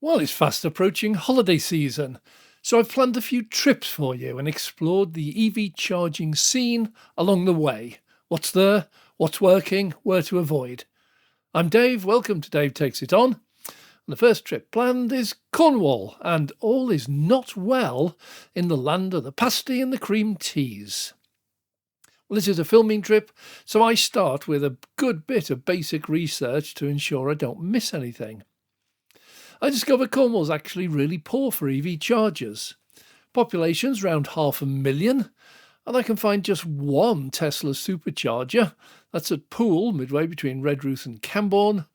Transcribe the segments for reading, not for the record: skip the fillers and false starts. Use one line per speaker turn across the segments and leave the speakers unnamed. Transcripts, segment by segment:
Well, it's fast approaching holiday season, so I've planned a few trips for you and explored the EV charging scene along the way. What's there, what's working, where to avoid. I'm Dave, welcome to Dave Takes It On. And the first trip planned is Cornwall, and all is not well in the land of the pasty and the cream teas. Well, this is a filming trip, so I start with a good bit of basic research to ensure I don't miss anything. I discovered Cornwall's actually really poor for EV chargers. Population's around 500,000, and I can find just one Tesla supercharger. That's at Poole, midway between Redruth and Camborne,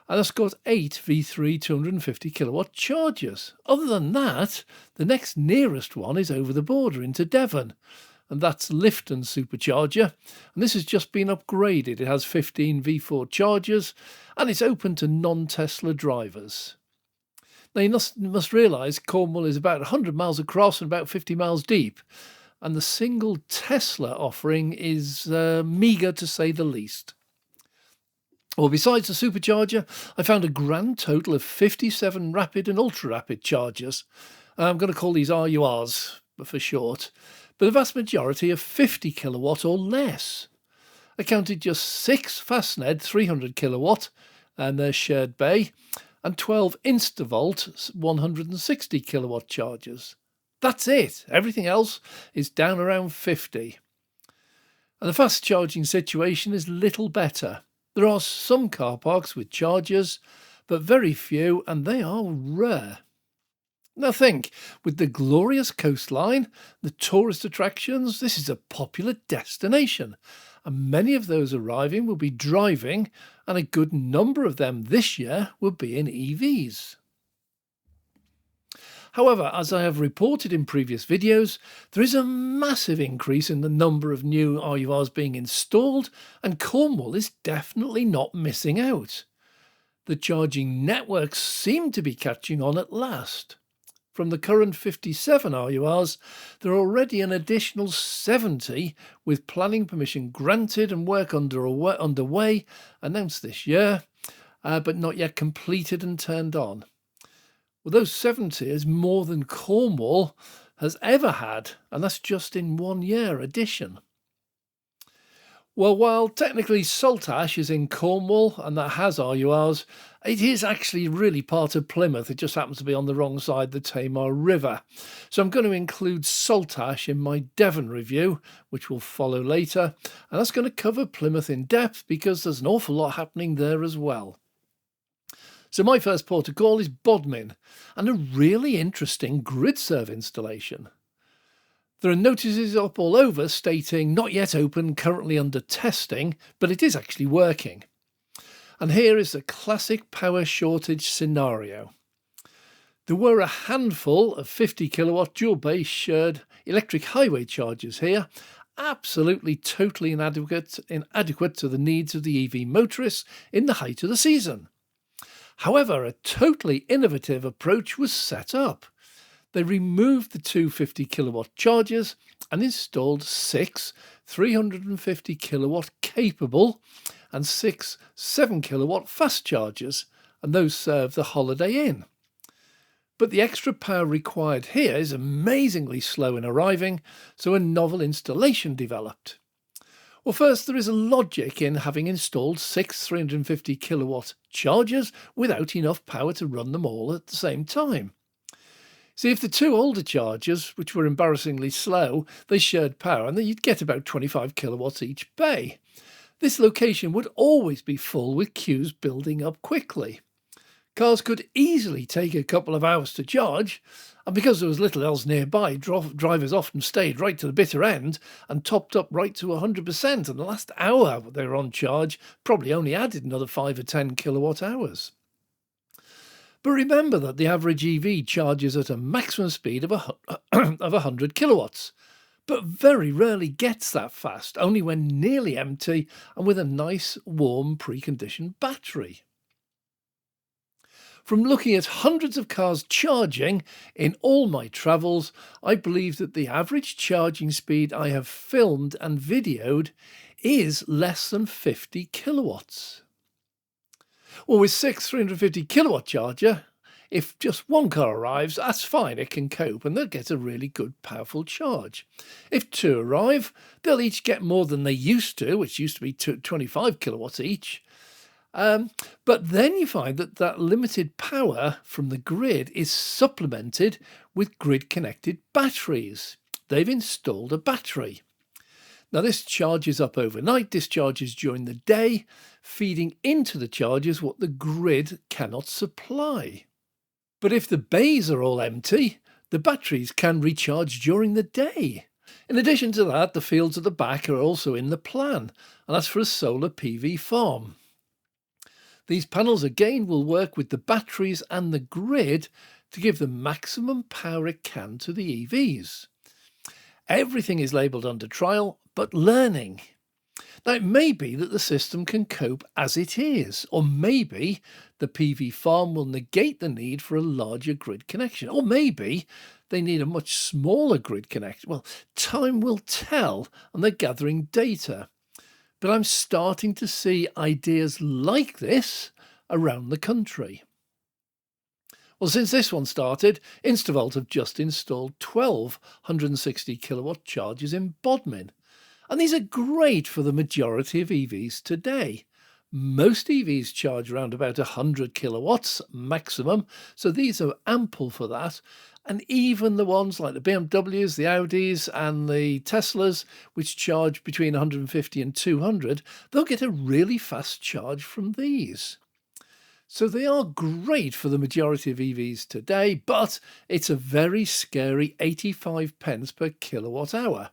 and that's got 8 V3 250 kilowatt chargers. Other than that, the next nearest one is over the border into Devon, and that's Lifton supercharger, and this has just been upgraded. It has 15 V4 chargers, and it's open to non-Tesla drivers. Now, you must realise Cornwall is about 100 miles across and about 50 miles deep, and the single Tesla offering is meagre to say the least. Well, besides the supercharger, I found a grand total of 57 rapid and ultra-rapid chargers. I'm going to call these RURs for short, but the vast majority are 50 kilowatt or less. I counted just 6 Fastned 300 kilowatt, and they're shared bay, and 12 Instavolt 160 kilowatt chargers. That's it. Everything else is down around 50. And the fast charging situation is little better. There are some car parks with chargers, but very few, and they are rare. Now think, with the glorious coastline, the tourist attractions, this is a popular destination, and many of those arriving will be driving, and a good number of them this year will be in EVs. However, as I have reported in previous videos, there is a massive increase in the number of new RURs being installed, and Cornwall is definitely not missing out. The charging networks seem to be catching on at last. From the current 57 RURs, there are already an additional 70 with planning permission granted and work underway, announced this year, but not yet completed and turned on. Well, those 70 is more than Cornwall has ever had, and that's just in 1 year addition. Well, while technically Saltash is in Cornwall and that has RURs, it is actually really part of Plymouth. It just happens to be on the wrong side of the Tamar River. So I'm going to include Saltash in my Devon review, which will follow later. And that's going to cover Plymouth in depth because there's an awful lot happening there as well. So my first port of call is Bodmin, and a really interesting grid serve installation. There are notices up all over stating not yet open, currently under testing, but it is actually working. And here is the classic power shortage scenario. There were a handful of 50 kilowatt dual base shared electric highway chargers here, absolutely totally inadequate to the needs of the EV motorists in the height of the season. However, a totally innovative approach was set up. They removed the 250 kilowatt chargers and installed 6 350 kilowatt capable and 6 7 kilowatt fast chargers, and those serve the Holiday Inn. But the extra power required here is amazingly slow in arriving, so a novel installation developed. Well, first, there is a logic in having installed 6 350 kilowatt chargers without enough power to run them all at the same time. See, if the two older chargers, which were embarrassingly slow, they shared power, and then you'd get about 25 kilowatts each bay. This location would always be full with queues building up quickly. Cars could easily take a couple of hours to charge, and because there was little else nearby, drivers often stayed right to the bitter end and topped up right to 100%, and the last hour they were on charge probably only added another 5 or 10 kilowatt hours. But remember that the average EV charges at a maximum speed of 100 kilowatts, but very rarely gets that fast, only when nearly empty and with a nice, warm, preconditioned battery. From looking at hundreds of cars charging in all my travels, I believe that the average charging speed I have filmed and videoed is less than 50 kilowatts. Well, with 6 350 kilowatt charger, If just one car arrives, that's fine, it can cope and they'll get a really good, powerful charge. If two arrive, they'll each get more than they used to, which used to be 25 kilowatts each. But then you find that limited power from the grid is supplemented with grid-connected batteries. They've installed a battery. Now this charges up overnight, discharges during the day, feeding into the chargers what the grid cannot supply. But if the bays are all empty, the batteries can recharge during the day. In addition to that, the fields at the back are also in the plan, and that's for a solar PV farm. These panels again will work with the batteries and the grid to give the maximum power it can to the EVs. Everything is labelled under trial, but learning. Now, it may be that the system can cope as it is, or maybe the PV farm will negate the need for a larger grid connection, or maybe they need a much smaller grid connection. Well, time will tell, and they're gathering data. But I'm starting to see ideas like this around the country. Well, since this one started, Instavolt have just installed 12 160 kilowatt chargers in Bodmin. And these are great for the majority of EVs today. Most EVs charge around about 100 kilowatts maximum, so these are ample for that. And even the ones like the BMWs, the Audis and the Teslas, which charge between 150 and 200, they'll get a really fast charge from these. So they are great for the majority of EVs today, but it's a very scary 85 pence per kilowatt hour.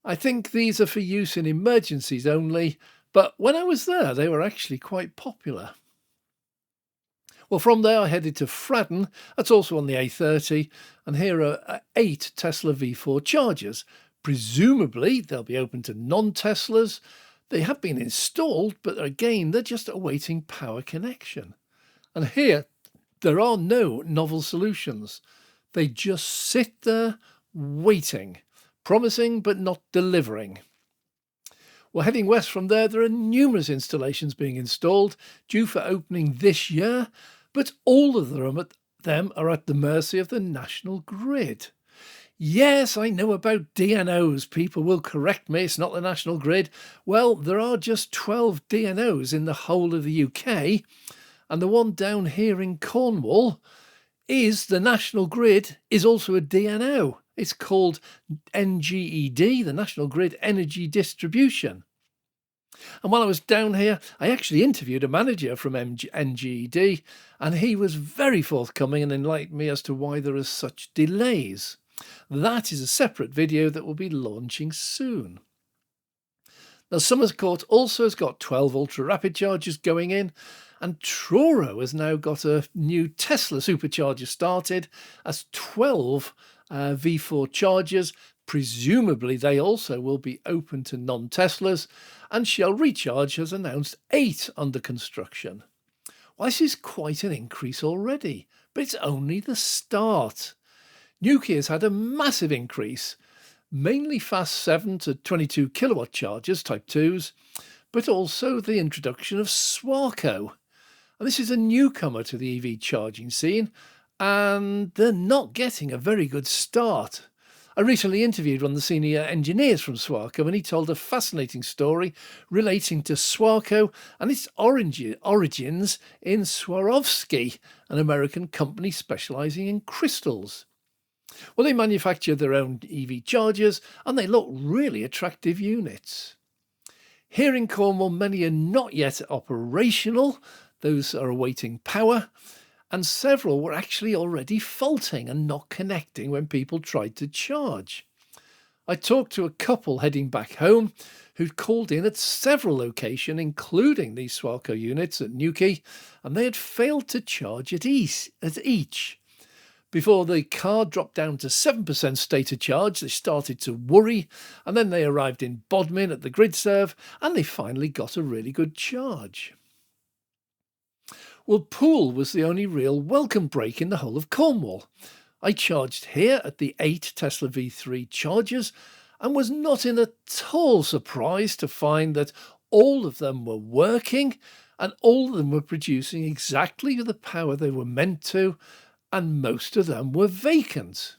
I think these are for use in emergencies only, but when I was there, they were actually quite popular. Well, from there I headed to Fradden, that's also on the A30, and here are 8 Tesla V4 chargers. Presumably they'll be open to non-Teslas. They have been installed, but again, they're just awaiting power connection. And here, there are no novel solutions. They just sit there waiting, promising but not delivering. Well, heading west from there are numerous installations being installed, due for opening this year, but all of them are at the mercy of the national grid. Yes, I know about DNOs. People will correct me. It's not the national grid. Well, there are just 12 DNOs in the whole of the UK. And the one down here in Cornwall is the national grid, is also a DNO. It's called NGED, the National Grid Energy Distribution. And while I was down here, I actually interviewed a manager from NGED, and he was very forthcoming and enlightened me as to why there are such delays. That is a separate video that will be launching soon. Now, Somers Court also has got 12 ultra-rapid chargers going in, and Truro has now got a new Tesla supercharger started as 12 V4 chargers. Presumably they also will be open to non-Teslas, and Shell Recharge has announced 8 under construction. Well, this is quite an increase already, but it's only the start. Nukia's had a massive increase, mainly fast 7 to 22 kilowatt chargers, type 2s, but also the introduction of Swarco. And this is a newcomer to the EV charging scene, and they're not getting a very good start. I recently interviewed one of the senior engineers from Swarco, and he told a fascinating story relating to Swarco and its origins in Swarovski, an American company specialising in crystals. Well, they manufacture their own EV chargers, and they look really attractive units. Here in Cornwall, many are not yet operational. Those are awaiting power, and several were actually already faulting and not connecting when people tried to charge. I talked to a couple heading back home who'd called in at several locations, including these Swarco units at Newquay, and they had failed to charge at each. Before the car dropped down to 7% state of charge, they started to worry, and then they arrived in Bodmin at the grid serve, and they finally got a really good charge. Well, Poole was the only real welcome break in the whole of Cornwall. I charged here at the 8 Tesla V3 chargers and was not in at all surprised to find that all of them were working and all of them were producing exactly the power they were meant to, and most of them were vacant.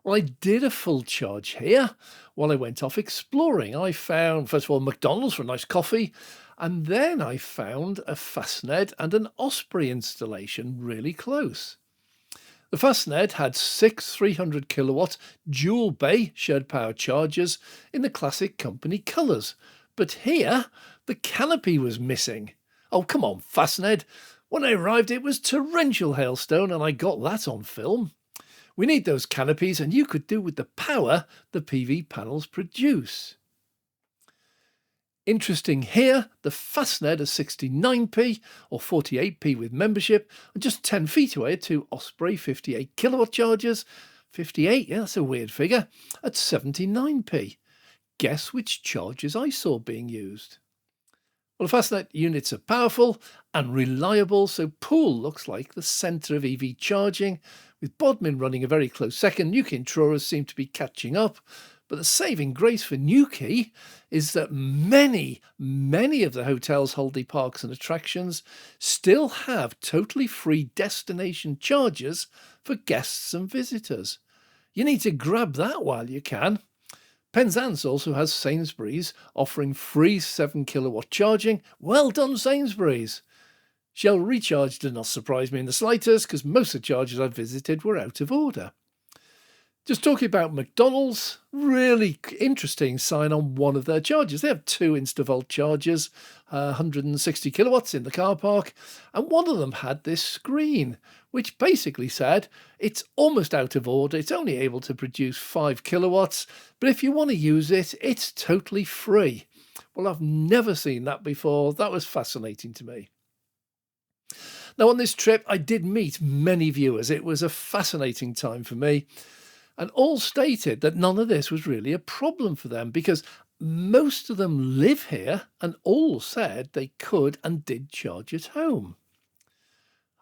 Well, I did a full charge here while I went off exploring. I found, first of all, McDonald's for a nice coffee, and then I found a Fastned and an Osprey installation really close. The Fastned had 6 300 kilowatt dual bay shared power chargers in the classic company colours, but here the canopy was missing. Oh, come on, Fastned. When I arrived, it was torrential hailstone, and I got that on film. We need those canopies, and you could do with the power the PV panels produce. Interesting here, the Fastned are 69p or 48p with membership, and just 10 feet away are two Osprey 58 kilowatt chargers. 58, yeah, that's a weird figure, at 79p. Guess which chargers I saw being used? Well, the Fastned units are powerful and reliable, so Poole looks like the centre of EV charging, with Bodmin running a very close second. Newquay and Truro seem to be catching up, but the saving grace for Newquay is that many of the hotel's holiday parks and attractions still have totally free destination chargers for guests and visitors. You need to grab that while you can. Penzance also has Sainsbury's offering free 7 kilowatt charging. Well done, Sainsbury's. Shell Recharge did not surprise me in the slightest, because most of the chargers I visited were out of order. Just talking about McDonald's, really interesting sign on one of their chargers. They have 2 Instavolt chargers, 160 kilowatts in the car park, and one of them had this screen, which basically said it's almost out of order. It's only able to produce 5 kilowatts, but if you want to use it, it's totally free. Well, I've never seen that before. That was fascinating to me. Now, on this trip, I did meet many viewers. It was a fascinating time for me. And all stated that none of this was really a problem for them, because most of them live here and all said they could and did charge at home.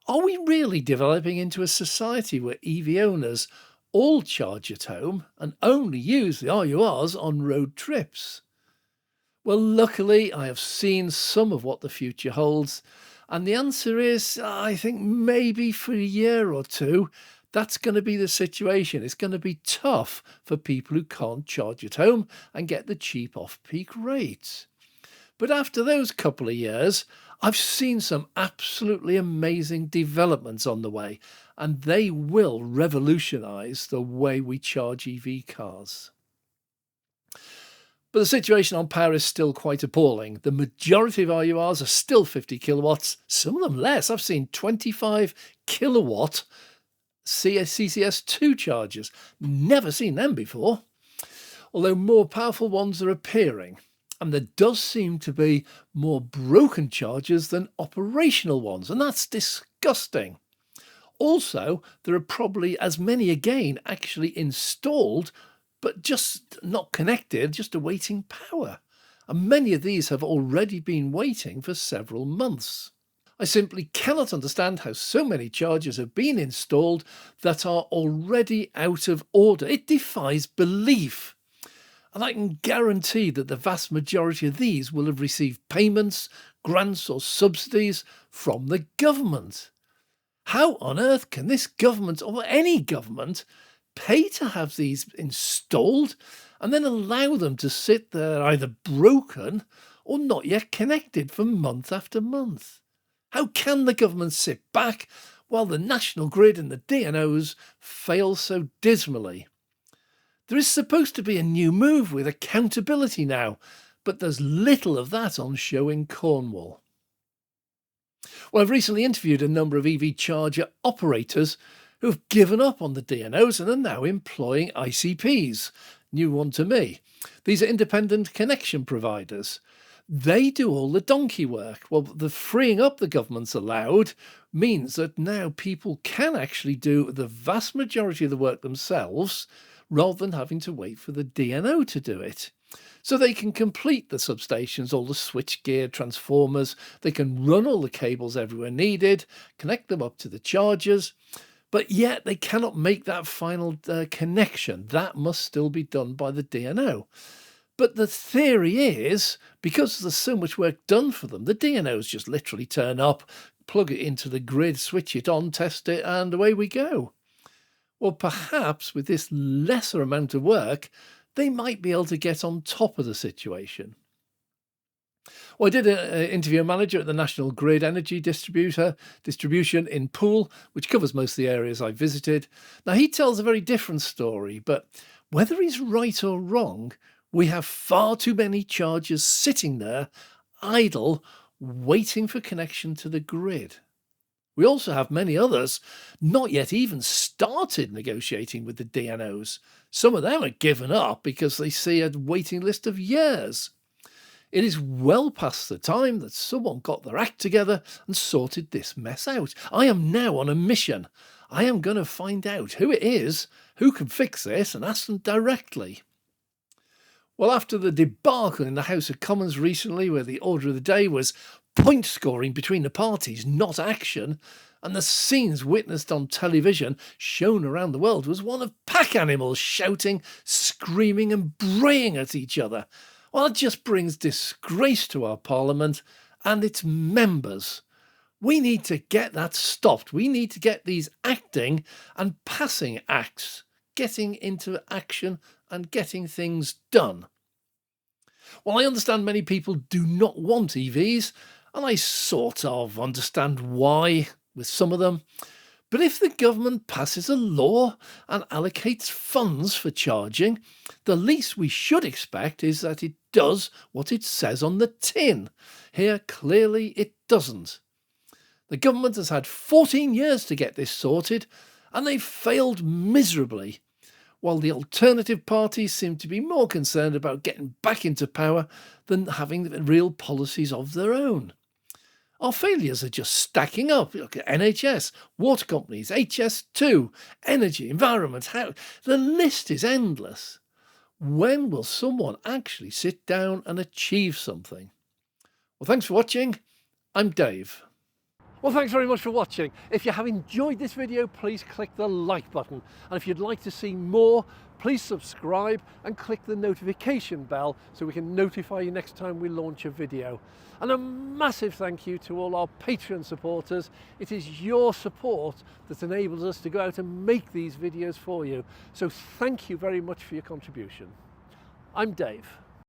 Are we really developing into a society where EV owners all charge at home and only use the RURs on road trips? Well, luckily, I have seen some of what the future holds, and the answer is, I think maybe for a year or two, that's going to be the situation. It's going to be tough for people who can't charge at home and get the cheap off-peak rates. But after those couple of years, I've seen some absolutely amazing developments on the way, and they will revolutionise the way we charge EV cars. But the situation on power is still quite appalling. The majority of RURs are still 50 kilowatts, some of them less. I've seen 25 kilowatt CCS2 chargers. Never seen them before. Although more powerful ones are appearing, and there does seem to be more broken chargers than operational ones, and that's disgusting. Also, there are probably as many again actually installed, but just not connected, just awaiting power. And many of these have already been waiting for several months. I simply cannot understand how so many chargers have been installed that are already out of order. It defies belief. And I can guarantee that the vast majority of these will have received payments, grants or subsidies from the government. How on earth can this government, or any government, pay to have these installed and then allow them to sit there either broken or not yet connected for month after month? How can the government sit back while the national grid and the DNOs fail so dismally? There is supposed to be a new move with accountability now, but there's little of that on show in Cornwall. Well, I've recently interviewed a number of EV charger operators who have given up on the DNOs and are now employing ICPs. New one to me. These are independent connection providers. They do all the donkey work. Well, the freeing up the government's allowed means that now people can actually do the vast majority of the work themselves rather than having to wait for the DNO to do it. So they can complete the substations, all the switchgear, transformers, they can run all the cables everywhere needed, connect them up to the chargers, but yet they cannot make that final connection. That must still be done by the DNO. But the theory is, because there's so much work done for them, the DNOs just literally turn up, plug it into the grid, switch it on, test it, and away we go. Well, perhaps with this lesser amount of work, they might be able to get on top of the situation. Well, I did interview a manager at the National Grid Energy Distribution in Poole, which covers most of the areas I visited. Now, he tells a very different story, but whether he's right or wrong, we have far too many chargers sitting there, idle, waiting for connection to the grid. We also have many others not yet even started negotiating with the DNOs. Some of them are given up because they see a waiting list of years. It is well past the time that someone got their act together and sorted this mess out. I am now on a mission. I am going to find out who it is, who can fix this, and ask them directly. Well, after the debacle in the House of Commons recently, where the order of the day was point scoring between the parties, not action, and the scenes witnessed on television, shown around the world, was one of pack animals shouting, screaming and braying at each other. Well, it just brings disgrace to our Parliament and its members. We need to get that stopped. We need to get these acting and passing acts, getting into action and getting things done. Well, I understand many people do not want EVs, and I sort of understand why with some of them. But if the government passes a law and allocates funds for charging, the least we should expect is that it does what it says on the tin. Here, clearly, it doesn't. The government has had 14 years to get this sorted, and they've failed miserably, while the alternative parties seem to be more concerned about getting back into power than having real policies of their own. Our failures are just stacking up. Look at NHS, water companies, HS2, energy, environment, how the list is endless. When will someone actually sit down and achieve something? Well, thanks for watching. I'm Dave. Well, thanks very much for watching. If you have enjoyed this video, please click the like button. And if you'd like to see more, please subscribe and click the notification bell so we can notify you next time we launch a video. And a massive thank you to all our Patreon supporters. It is your support that enables us to go out and make these videos for you. So thank you very much for your contribution. I'm Dave.